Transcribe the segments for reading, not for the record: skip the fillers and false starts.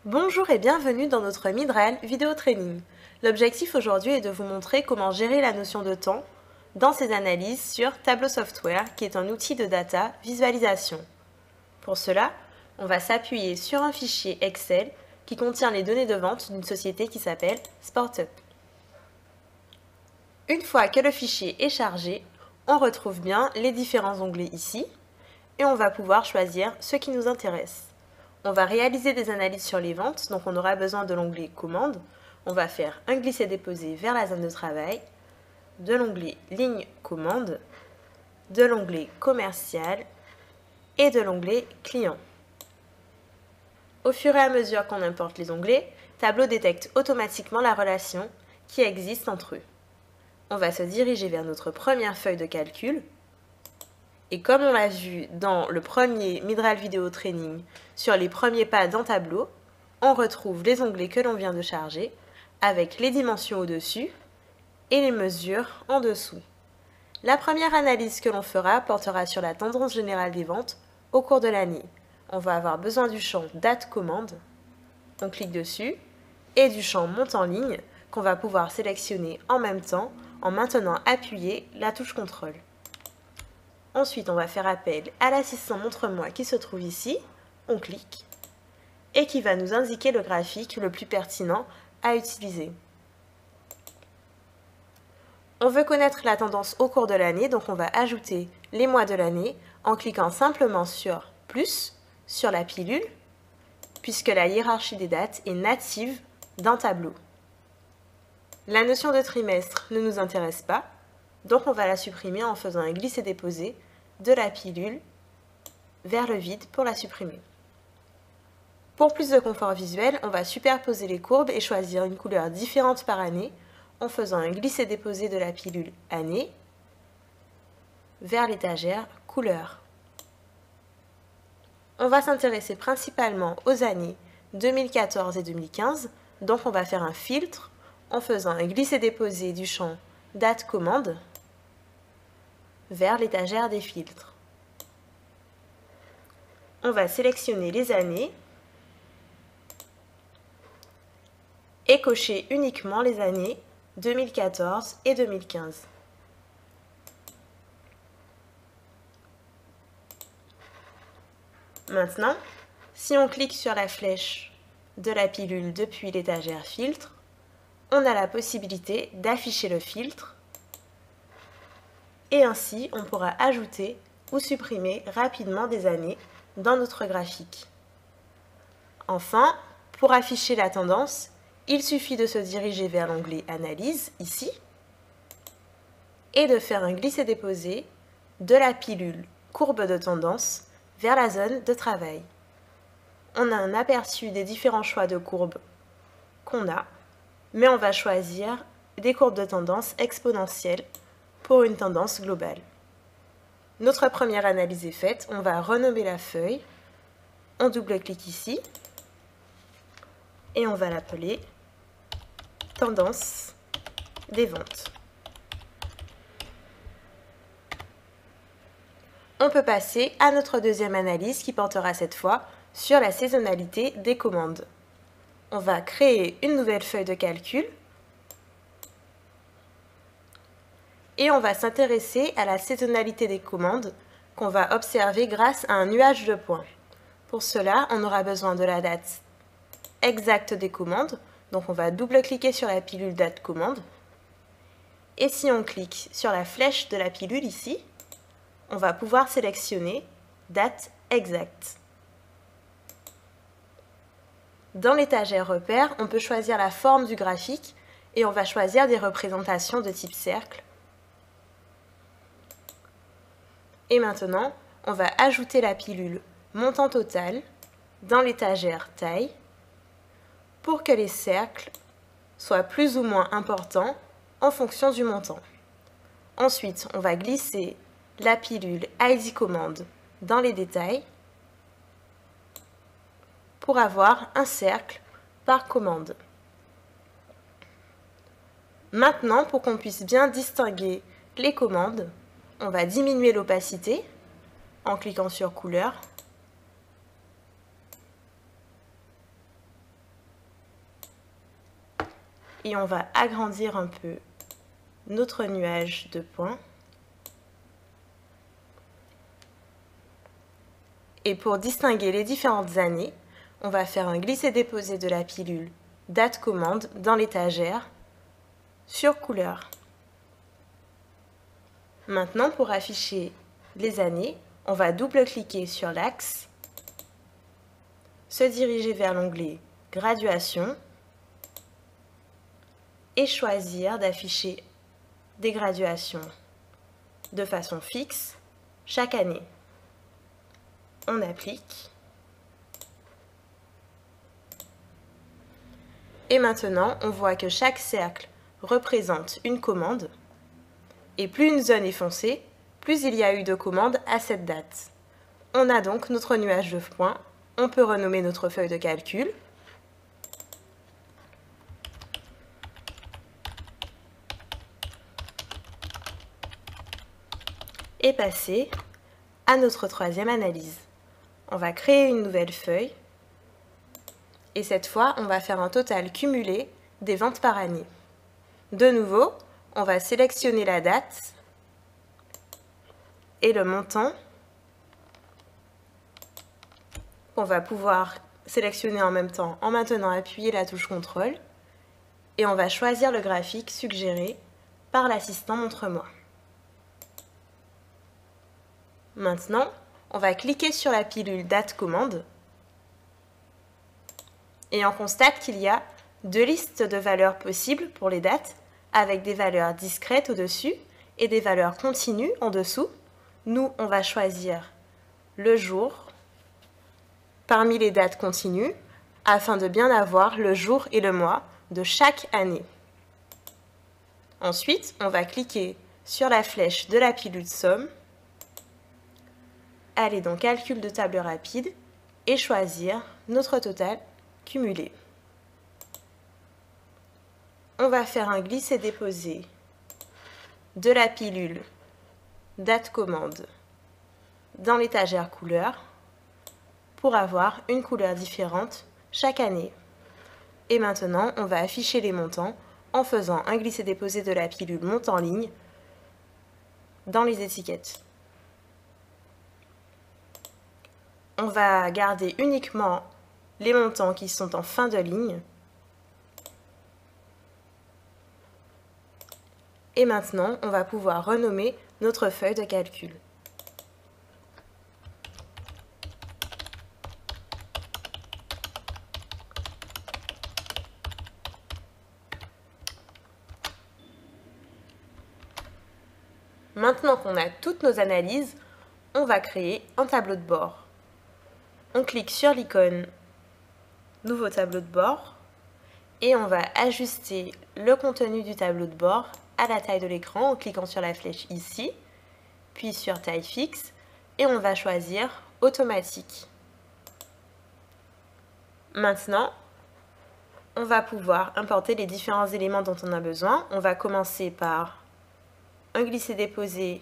Bonjour et bienvenue dans notre Midral Vidéo Training. L'objectif aujourd'hui est de vous montrer comment gérer la notion de temps dans ces analyses sur Tableau Software, qui est un outil de data visualisation. Pour cela, on va s'appuyer sur un fichier Excel qui contient les données de vente d'une société qui s'appelle SportUp. Une fois que le fichier est chargé, on retrouve bien les différents onglets ici et on va pouvoir choisir ce qui nous intéresse. On va réaliser des analyses sur les ventes, donc on aura besoin de l'onglet Commandes. On va faire un glisser-déposer vers la zone de travail, de l'onglet Ligne Commande, de l'onglet Commercial et de l'onglet Client. Au fur et à mesure qu'on importe les onglets, Tableau détecte automatiquement la relation qui existe entre eux. On va se diriger vers notre première feuille de calcul. Et comme on l'a vu dans le premier Midral Vidéo Training sur les premiers pas dans Tableau, on retrouve les onglets que l'on vient de charger avec les dimensions au-dessus et les mesures en dessous. La première analyse que l'on fera portera sur la tendance générale des ventes au cours de l'année. On va avoir besoin du champ date commande, on clique dessus, et du champ monte en ligne qu'on va pouvoir sélectionner en même temps en maintenant appuyé la touche contrôle. Ensuite, on va faire appel à l'assistant montre-moi qui se trouve ici, on clique, et qui va nous indiquer le graphique le plus pertinent à utiliser. On veut connaître la tendance au cours de l'année, donc on va ajouter les mois de l'année en cliquant simplement sur plus, sur la pilule, puisque la hiérarchie des dates est native dans Tableau. La notion de trimestre ne nous intéresse pas, donc on va la supprimer en faisant un glisser-déposer de la pilule vers le vide pour la supprimer. Pour plus de confort visuel, on va superposer les courbes et choisir une couleur différente par année en faisant un glisser-déposer de la pilule année vers l'étagère couleur. On va s'intéresser principalement aux années 2014 et 2015, donc on va faire un filtre en faisant un glisser-déposer du champ date commande vers l'étagère des filtres. On va sélectionner les années et cocher uniquement les années 2014 et 2015. Maintenant, si on clique sur la flèche de la pilule depuis l'étagère filtre, on a la possibilité d'afficher le filtre et ainsi on pourra ajouter ou supprimer rapidement des années dans notre graphique. Enfin, pour afficher la tendance, il suffit de se diriger vers l'onglet Analyse, ici, et de faire un glisser-déposer de la pilule courbe de tendance vers la zone de travail. On a un aperçu des différents choix de courbes qu'on a, mais on va choisir des courbes de tendance exponentielles pour une tendance globale. Notre première analyse est faite, on va renommer la feuille, on double-clique ici, et on va l'appeler Tendance des ventes. On peut passer à notre deuxième analyse qui portera cette fois sur la saisonnalité des commandes. On va créer une nouvelle feuille de calcul et on va s'intéresser à la saisonnalité des commandes qu'on va observer grâce à un nuage de points. Pour cela, on aura besoin de la date exacte des commandes, donc on va double-cliquer sur la pilule date commande, et si on clique sur la flèche de la pilule ici, on va pouvoir sélectionner date exacte. Dans l'étagère repère, on peut choisir la forme du graphique et on va choisir des représentations de type cercle. Et maintenant, on va ajouter la pilule montant total dans l'étagère taille pour que les cercles soient plus ou moins importants en fonction du montant. Ensuite, on va glisser la pilule ID commande dans les détails pour avoir un cercle par commande. Maintenant, pour qu'on puisse bien distinguer les commandes, on va diminuer l'opacité en cliquant sur couleur. Et on va agrandir un peu notre nuage de points. Et pour distinguer les différentes années, on va faire un glisser-déposer de la pilule date commande dans l'étagère sur couleur. Maintenant, pour afficher les années, on va double-cliquer sur l'axe, se diriger vers l'onglet Graduation et choisir d'afficher des graduations de façon fixe chaque année. On applique. Et maintenant, on voit que chaque cercle représente une commande. Et plus une zone est foncée, plus il y a eu de commandes à cette date. On a donc notre nuage de points. On peut renommer notre feuille de calcul. Et passer à notre troisième analyse. On va créer une nouvelle feuille. Et cette fois, on va faire un total cumulé des ventes par année. De nouveau, on va sélectionner la date et le montant qu'on va pouvoir sélectionner en même temps en maintenant appuyer la touche CTRL. Et on va choisir le graphique suggéré par l'assistant Montre-moi. Maintenant, on va cliquer sur la pilule date commande et on constate qu'il y a deux listes de valeurs possibles pour les dates avec des valeurs discrètes au-dessus et des valeurs continues en dessous. Nous, on va choisir le jour parmi les dates continues afin de bien avoir le jour et le mois de chaque année. Ensuite, on va cliquer sur la flèche de la pilule somme, aller dans calcul de table rapide et choisir notre total cumulé. On va faire un glisser-déposer de la pilule date commande dans l'étagère couleur pour avoir une couleur différente chaque année. Et maintenant, on va afficher les montants en faisant un glisser-déposer de la pilule monte en ligne dans les étiquettes. On va garder uniquement les montants qui sont en fin de ligne. Et maintenant, on va pouvoir renommer notre feuille de calcul. Maintenant qu'on a toutes nos analyses, on va créer un tableau de bord. On clique sur l'icône Nouveau tableau de bord et on va ajuster le contenu du tableau de bord à la taille de l'écran en cliquant sur la flèche ici, puis sur taille fixe et on va choisir automatique. Maintenant, on va pouvoir importer les différents éléments dont on a besoin. On va commencer par un glisser-déposer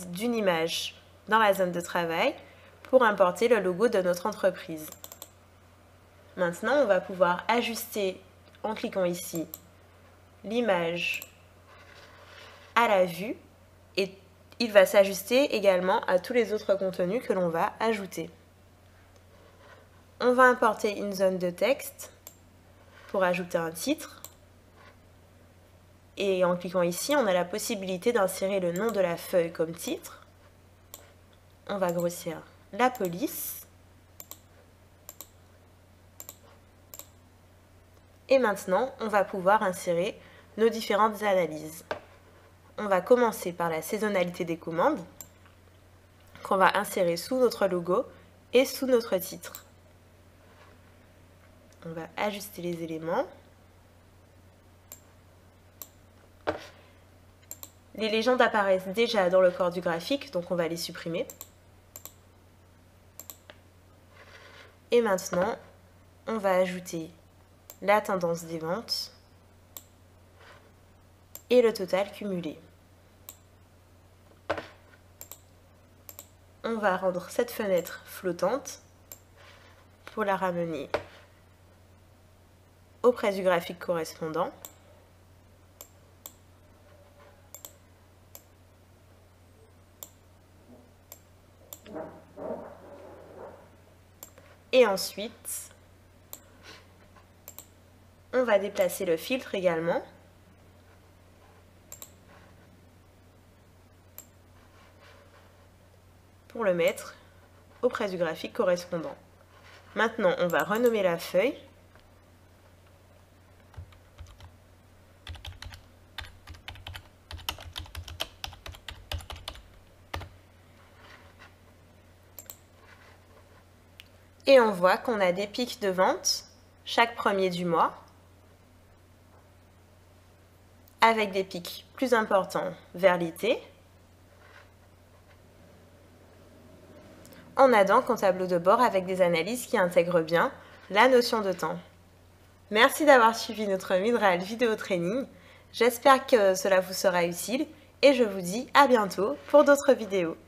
d'une image dans la zone de travail pour importer le logo de notre entreprise. Maintenant, on va pouvoir ajuster en cliquant ici l'image à la vue et il va s'ajuster également à tous les autres contenus que l'on va ajouter. On va importer une zone de texte pour ajouter un titre. Et en cliquant ici, on a la possibilité d'insérer le nom de la feuille comme titre. On va grossir la police. Et maintenant, on va pouvoir insérer nos différentes analyses. On va commencer par la saisonnalité des commandes, qu'on va insérer sous notre logo et sous notre titre. On va ajuster les éléments. Les légendes apparaissent déjà dans le corps du graphique, donc on va les supprimer. Et maintenant, on va ajouter la tendance des ventes et le total cumulé. On va rendre cette fenêtre flottante pour la ramener auprès du graphique correspondant. Et ensuite, on va déplacer le filtre également. Pour le mettre auprès du graphique correspondant. Maintenant, on va renommer la feuille. Et on voit qu'on a des pics de vente chaque premier du mois, avec des pics plus importants vers l'été. On a donc un tableau de bord avec des analyses qui intègrent bien la notion de temps. Merci d'avoir suivi notre Midral Vidéo Training. J'espère que cela vous sera utile et je vous dis à bientôt pour d'autres vidéos.